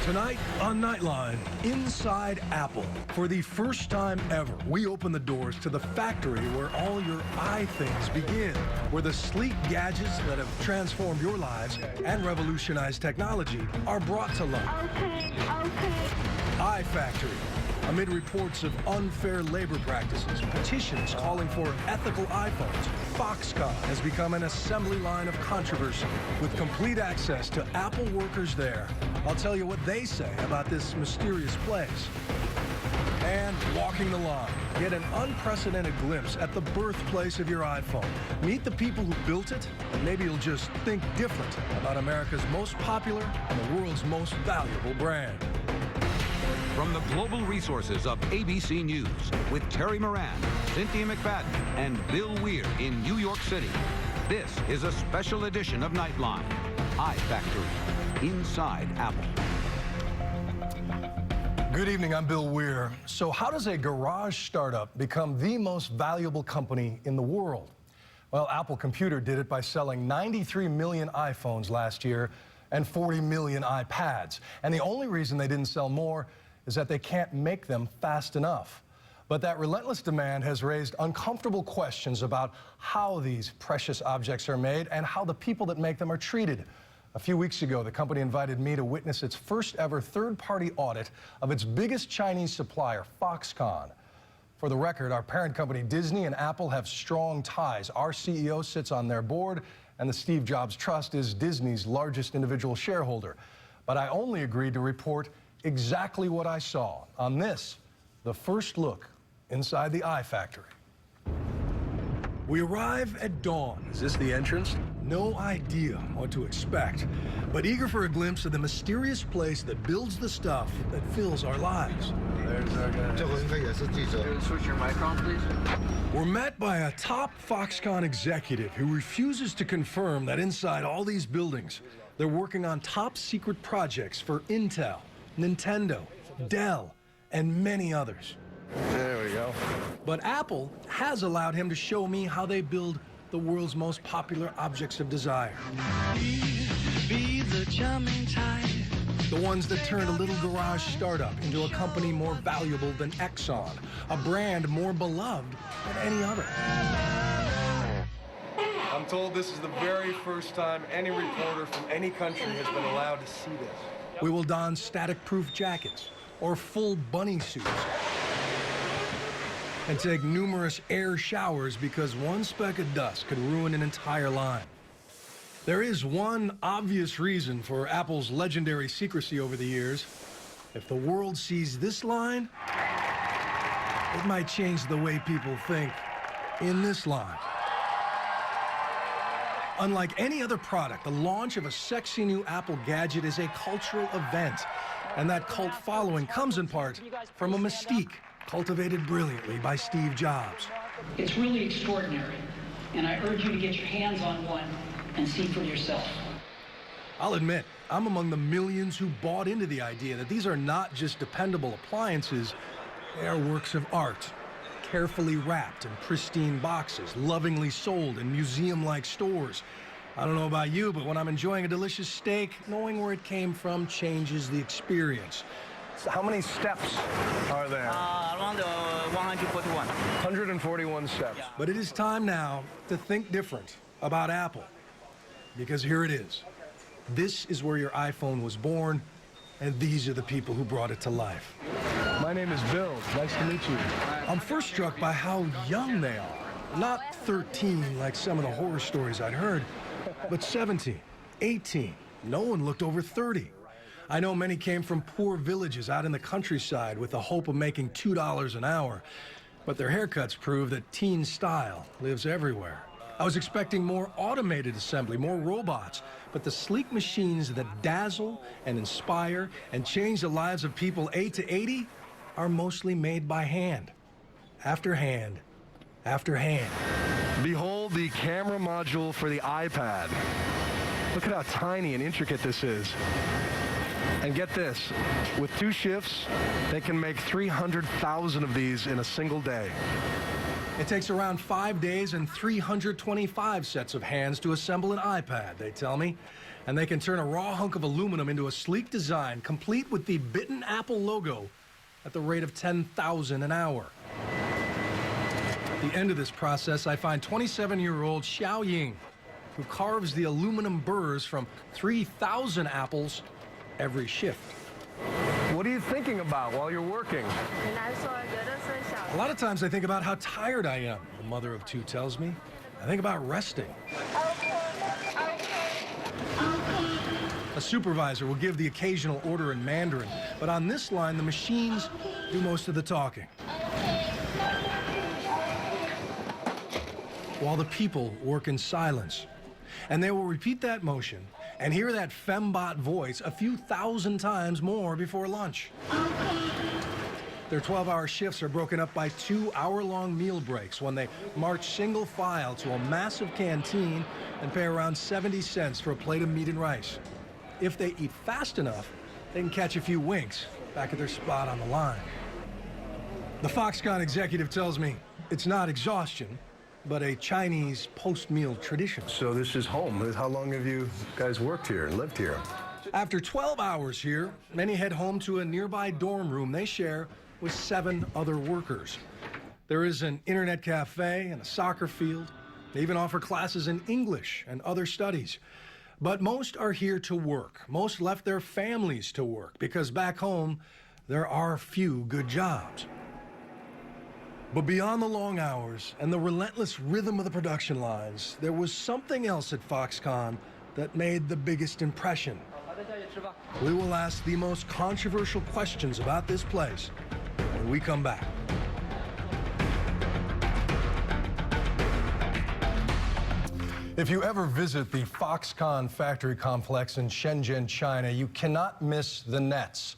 Tonight on Nightline, inside Apple. For the first time ever, we open the doors to the factory where all your things begin, where the sleek gadgets that have transformed your lives and revolutionized technology are brought to life. iFactory. Amid reports of unfair labor practices, petitions calling for ethical iPhones, Foxcom has become an assembly line of controversy. With complete access to Apple workers there, I'll tell you what they say about this mysterious place. And walking the line, get an unprecedented glimpse at the birthplace of your iPhone. Meet the people who built it, and maybe you'll just think different about America's most popular and the world's most valuable brand. From the global resources of ABC News, with Terry Moran, Cynthia McFadden, and Bill Weir in New York City, this is a special edition of Nightline, iFactory, inside Apple. Good evening, I'm Bill Weir. So how does a garage startup become the most valuable company in the world? Well, Apple Computer did it by selling 93 million iPhones last year and 40 million iPads. And the only reason they didn't sell more is that they can't make them fast enough. But that relentless demand has raised uncomfortable questions about how these precious objects are made and how the people that make them are treated. A few weeks ago, the company invited me to witness its first ever third-party audit of its biggest Chinese supplier, Foxconn. For the record, our parent company Disney and Apple have strong ties. Our CEO sits on their board, and the Steve Jobs Trust is Disney's largest individual shareholder. But I only agreed to report exactly what I saw on this, the first look inside the iFactory. We arrive at dawn. Is this the entrance? No idea what to expect, but eager for a glimpse of the mysterious place that builds the stuff that fills our lives. There's our guy. Switch your mic on, please. We're met by a top Foxconn executive who refuses to confirm that inside all these buildings, they're working on top secret projects for Intel, Nintendo, Dell, and many others. There we go. But Apple has allowed him to show me how they build the world's most popular objects of desire. Be the charming tide. The ones that turned a little garage startup into a company more valuable than Exxon, a brand more beloved than any other. I'm told this is the very first time any reporter from any country has been allowed to see this. We will don static-proof jackets or full bunny suits and take numerous air showers because one speck of dust could ruin an entire line. There is one obvious reason for Apple's legendary secrecy over the years. If the world sees this line, it might change the way people think in this line. Unlike any other product, the launch of a sexy new Apple gadget is a cultural event. And that cult following comes in part from a mystique cultivated brilliantly by Steve Jobs. It's really extraordinary, and I urge you to get your hands on one and see for yourself. I'll admit, I'm among the millions who bought into the idea that these are not just dependable appliances, they are works of art, carefully wrapped in pristine boxes, lovingly sold in museum-like stores. I don't know about you, but when I'm enjoying a delicious steak, knowing where it came from changes the experience. So how many steps are there? Around 141. 141 steps. Yeah. But it is time now to think different about Apple. Because here it is. This is where your iPhone was born, and these are the people who brought it to life. My name is Bill. Nice to meet you. I'm first struck by how young they are. Not 13 like some of the horror stories I'd heard, but 17, 18. No one looked over 30. I know many came from poor villages out in the countryside with the hope of making $2 an hour, but their haircuts prove that teen style lives everywhere. I was expecting more automated assembly, more robots, but the sleek machines that dazzle and inspire and change the lives of people 8 to 80 are mostly made by hand, after hand, after hand. Behold the camera module for the iPad. Look at how tiny and intricate this is. And get this, with 2 shifts, they can make 300,000 of these in a single day. It takes around 5 days and 325 sets of hands to assemble an iPad, they tell me. And they can turn a raw hunk of aluminum into a sleek design, complete with the bitten Apple logo, at the rate of 10,000 an hour. At the end of this process, I find 27-year-old Xiao Ying, who carves the aluminum burrs from 3,000 apples every shift. What are you thinking about while you're working? A lot of times I think about how tired I am, the mother of two tells me. I think about resting. A supervisor will give the occasional order in Mandarin, but on this line, the machines do most of the talking. While the people work in silence. And they will repeat that motion and hear that fembot voice a few thousand times more before lunch. Their 12-hour shifts are broken up by 2-hour-long meal breaks when they march single file to a massive canteen and pay around 70 cents for a plate of meat and rice. If they eat fast enough, they can catch a few winks back at their spot on the line. The Foxconn executive tells me it's not exhaustion, but a Chinese post-meal tradition. So this is home. How long have you guys worked here and lived here? After 12 hours here, many head home to a nearby dorm room they share with 7 other workers. There is an internet cafe and a soccer field. They even offer classes in English and other studies. But most are here to work. Most left their families to work because back home, there are few good jobs. But beyond the long hours and the relentless rhythm of the production lines, there was something else at Foxconn that made the biggest impression. We will ask the most controversial questions about this place when we come back. If you ever visit the Foxconn factory complex in Shenzhen, China, you cannot miss the nets.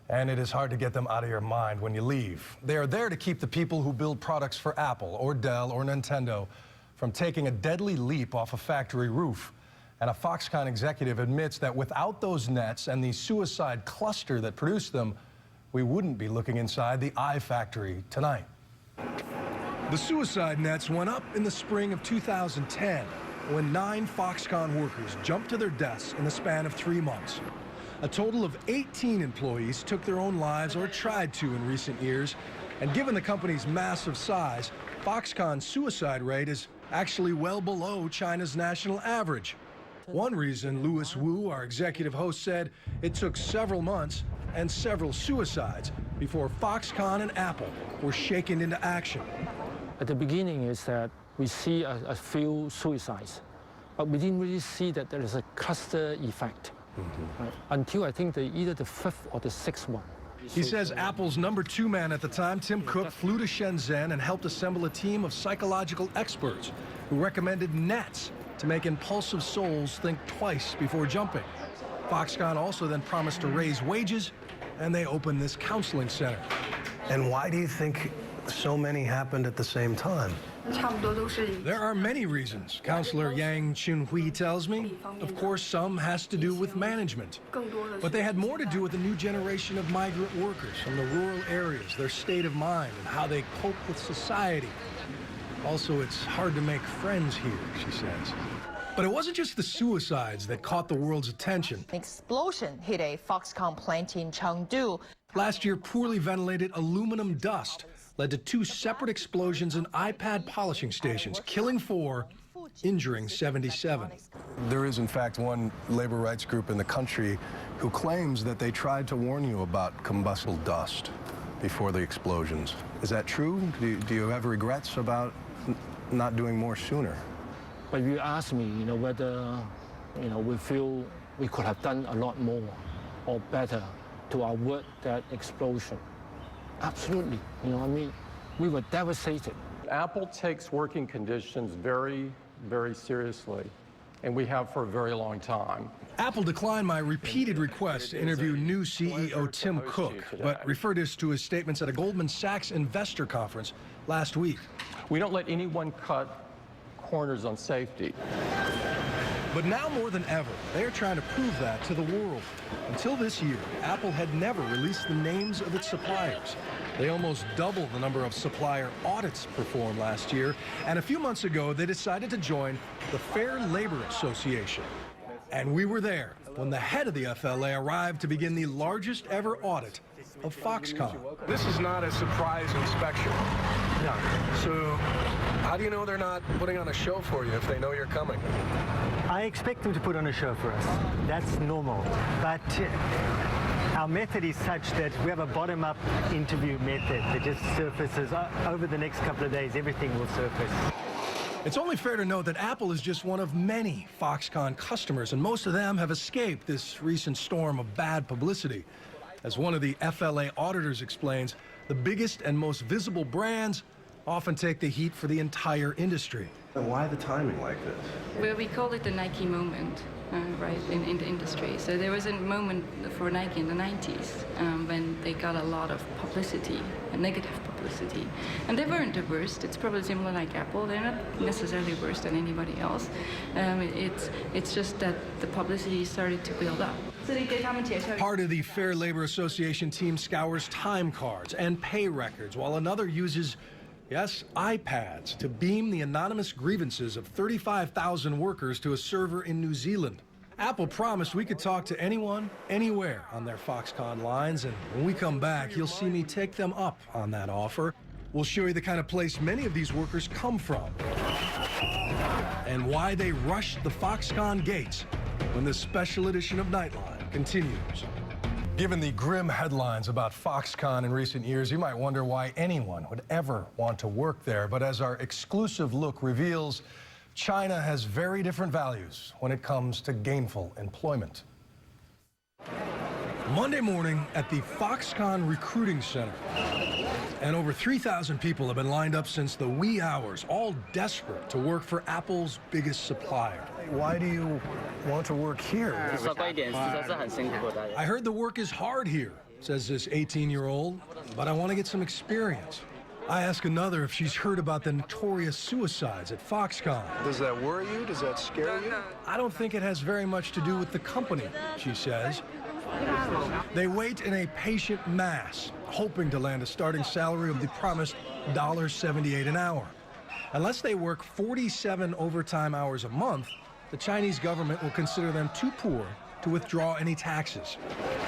And it is hard to get them out of your mind when you leave. They are there to keep the people who build products for Apple or Dell or Nintendo from taking a deadly leap off a factory roof. And a Foxconn executive admits that without those nets and the suicide cluster that produced them, we wouldn't be looking inside the iFactory tonight. The suicide nets went up in the spring of 2010 when 9 Foxconn workers jumped to their deaths in the span of 3 months. A total of 18 employees took their own lives or tried to in recent years. And given the company's massive size, Foxconn's suicide rate is actually well below China's national average. One reason, Louis Wu, our executive host, said it took several months and several suicides before Foxconn and Apple were shaken into action. At the beginning is that we see a few suicides, but we didn't really see that there is a cluster effect. Right? Until I think either the 5th or the 6th one. He says Apple's #2 man at the time, Tim Cook, flew to Shenzhen and helped assemble a team of psychological experts who recommended nets to make impulsive souls think twice before jumping. Foxconn also then promised to raise wages, and they opened this counseling center. And why do you think so many happened at the same time? There are many reasons, Counselor Yang Chunhui tells me. Of course, some has to do with management. But they had more to do with the new generation of migrant workers from the rural areas, their state of mind, and how they cope with society. Also, it's hard to make friends here, she says. But it wasn't just the suicides that caught the world's attention. An explosion hit a Foxconn plant in Chengdu. Last year, poorly ventilated aluminum dust led to 2 separate explosions in iPad polishing stations, killing 4, injuring 77. There is, in fact, one labor rights group in the country who claims that they tried to warn you about combustible dust before the explosions. Is that true? Do you have regrets about not doing more sooner? But you ask me, whether, we feel we could have done a lot more or better to avert that explosion. Absolutely. We were devastated. Apple takes working conditions very, very seriously, and we have for a very long time. Apple declined my repeated request to interview new CEO Tim Cook, but referred us to his statements at a Goldman Sachs investor conference last week. We don't let anyone cut corners on safety. But now more than ever, they are trying to prove that to the world. Until this year, Apple had never released the names of its suppliers. They almost doubled the number of supplier audits performed last year. And a few months ago, they decided to join the Fair Labor Association. And we were there when the head of the FLA arrived to begin the largest ever audit of Foxcom. This is not a surprise inspection. No. So how do you know they're not putting on a show for you if they know you're coming? I expect them to put on a show for us. That's normal. But our method is such that we have a bottom-up interview method that just surfaces. Over the next couple of days, everything will surface. It's only fair to note that Apple is just one of many Foxconn customers, and most of them have escaped this recent storm of bad publicity. As one of the FLA auditors explains, the biggest and most visible brands often take the heat for the entire industry. And why the timing like this? Well, we call it the Nike moment, right, in the industry. So there was a moment for Nike in the 90s when they got a lot of publicity, negative publicity. And they weren't the worst. It's probably similar like Apple. They're not necessarily worse than anybody else. It's just that the publicity started to build up. Part of the Fair Labor Association team scours time cards and pay records, while another uses, yes, iPads to beam the anonymous grievances of 35,000 workers to a server in New Zealand. Apple promised we could talk to anyone, anywhere on their Foxconn lines, and when we come back, you'll see me take them up on that offer. We'll show you the kind of place many of these workers come from and why they rushed the Foxconn gates when this special edition of Nightline continues. Given the grim headlines about Foxconn in recent years, you might wonder why anyone would ever want to work there. But as our exclusive look reveals, China has very different values when it comes to gainful employment. Monday morning at the Foxconn Recruiting Center. And over 3,000 people have been lined up since the wee hours, all desperate to work for Apple's biggest supplier. Why do you want to work here? I heard the work is hard here, says this 18-year-old, but I want to get some experience. I ask another if she's heard about the notorious suicides at Foxconn. Does that worry you? Does that scare you? I don't think it has very much to do with the company, she says. They wait in a patient mass, hoping to land a starting salary of the promised $78 an hour. Unless they work 47 overtime hours a month, the Chinese government will consider them too poor to withdraw any taxes.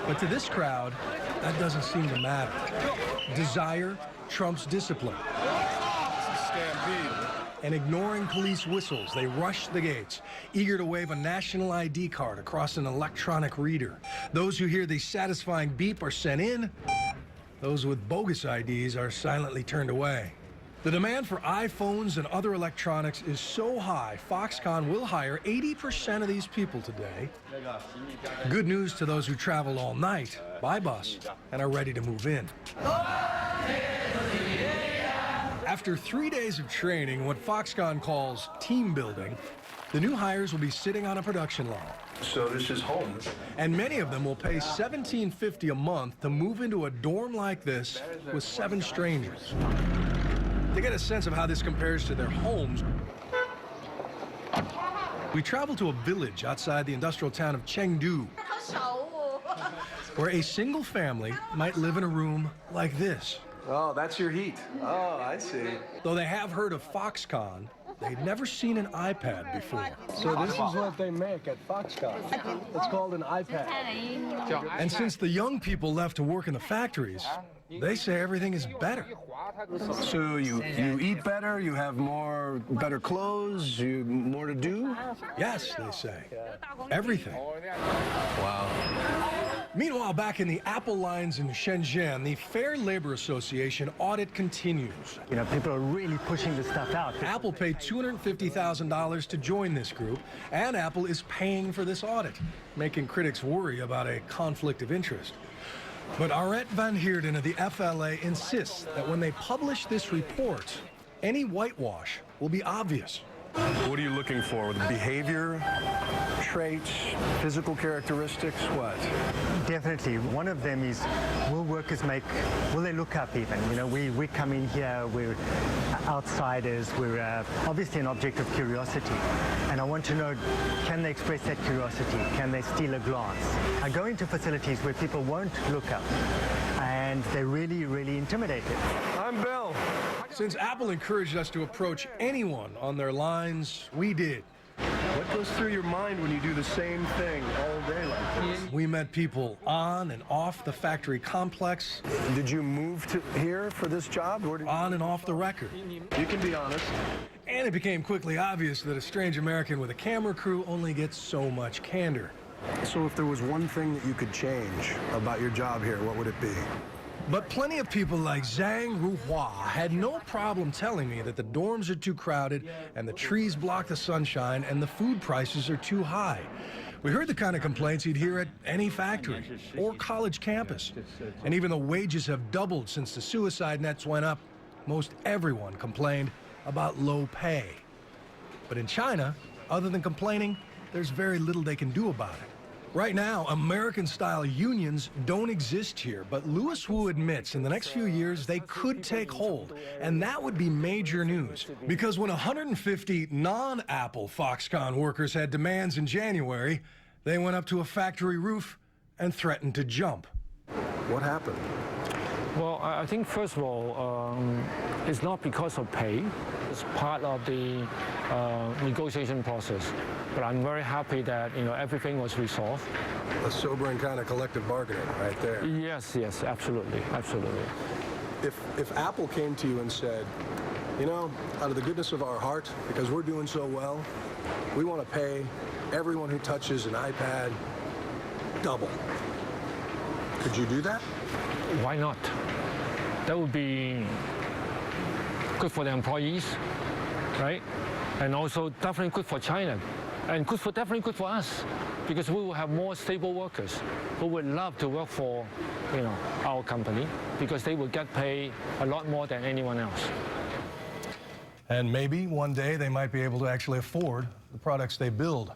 But to this crowd, that doesn't seem to matter. Desire trumps discipline. And ignoring police whistles, they rush the gates, eager to wave a national ID card across an electronic reader. Those who hear the satisfying beep are sent in. Those with bogus IDs are silently turned away. The demand for iPhones and other electronics is so high, Foxconn will hire 80% of these people today. Good news to those who travel all night by bus and are ready to move in. After 3 days of training, what Foxconn calls team building, the new hires will be sitting on a production line. So this is home. And many of them will pay $17.50 a month to move into a dorm like this with 7 strangers. To get a sense of how this compares to their homes, we travel to a village outside the industrial town of Chengdu, where a single family might live in a room like this. Oh, that's your heat. Oh, I see. Though they have heard of Foxconn, they've never seen an iPad before. So this is what they make at Foxconn. It's called an iPad. And since the young people left to work in the factories, they say everything is better. So you eat better, you have better clothes, more to do? Yes, they say. Everything. Wow. Meanwhile, back in the Apple lines in Shenzhen, the Fair Labor Association audit continues. You know, people are really pushing this stuff out. Apple paid $250,000 to join this group, and Apple is paying for this audit, making critics worry about a conflict of interest. But Arette van Heerden of the FLA insists that when they publish this report, any whitewash will be obvious. What are you looking for? With behavior, traits, physical characteristics, what? Definitely. One of them is, will they look up even? You know, we come in here, we're outsiders, we're obviously an object of curiosity. And I want to know, can they express that curiosity? Can they steal a glance? I go into facilities where people won't look up. And and they're really, really intimidated. I'm Bill. Since Apple encouraged us to approach anyone on their lines, we did. What goes through your mind when you do the same thing all day like this? We met people on and off the factory complex. Did you move to here for this job? Or on and off the record. You can be honest. And it became quickly obvious that a strange American with a camera crew only gets so much candor. So if there was one thing that you could change about your job here, what would it be? But plenty of people like Zhang Ruhua had no problem telling me that the dorms are too crowded and the trees block the sunshine and the food prices are too high. We heard the kind of complaints you'd hear at any factory or college campus. And even though wages have doubled since the suicide nets went up, most everyone complained about low pay. But in China, other than complaining, there's very little they can do about it. Right now, American-style unions don't exist here, but Louis Wu admits in the next few years they could take hold, and that would be major news. Because when 150 non-Apple Foxconn workers had demands in January, they went up to a factory roof and threatened to jump. What happened? Well, I think first of all, it's not because of pay. It's part of the negotiation process. But I'm very happy that everything was resolved. A sobering kind of collective bargaining right there. Yes, yes, absolutely, absolutely. If Apple came to you and said, out of the goodness of our heart, because we're doing so well, we want to pay everyone who touches an iPad double. Could you do that? Why not? That would be good for the employees, right? And also definitely good for China. And definitely good for us, because we will have more stable workers who would love to work for, our company, because they will get paid a lot more than anyone else. And maybe one day they might be able to actually afford the products they build.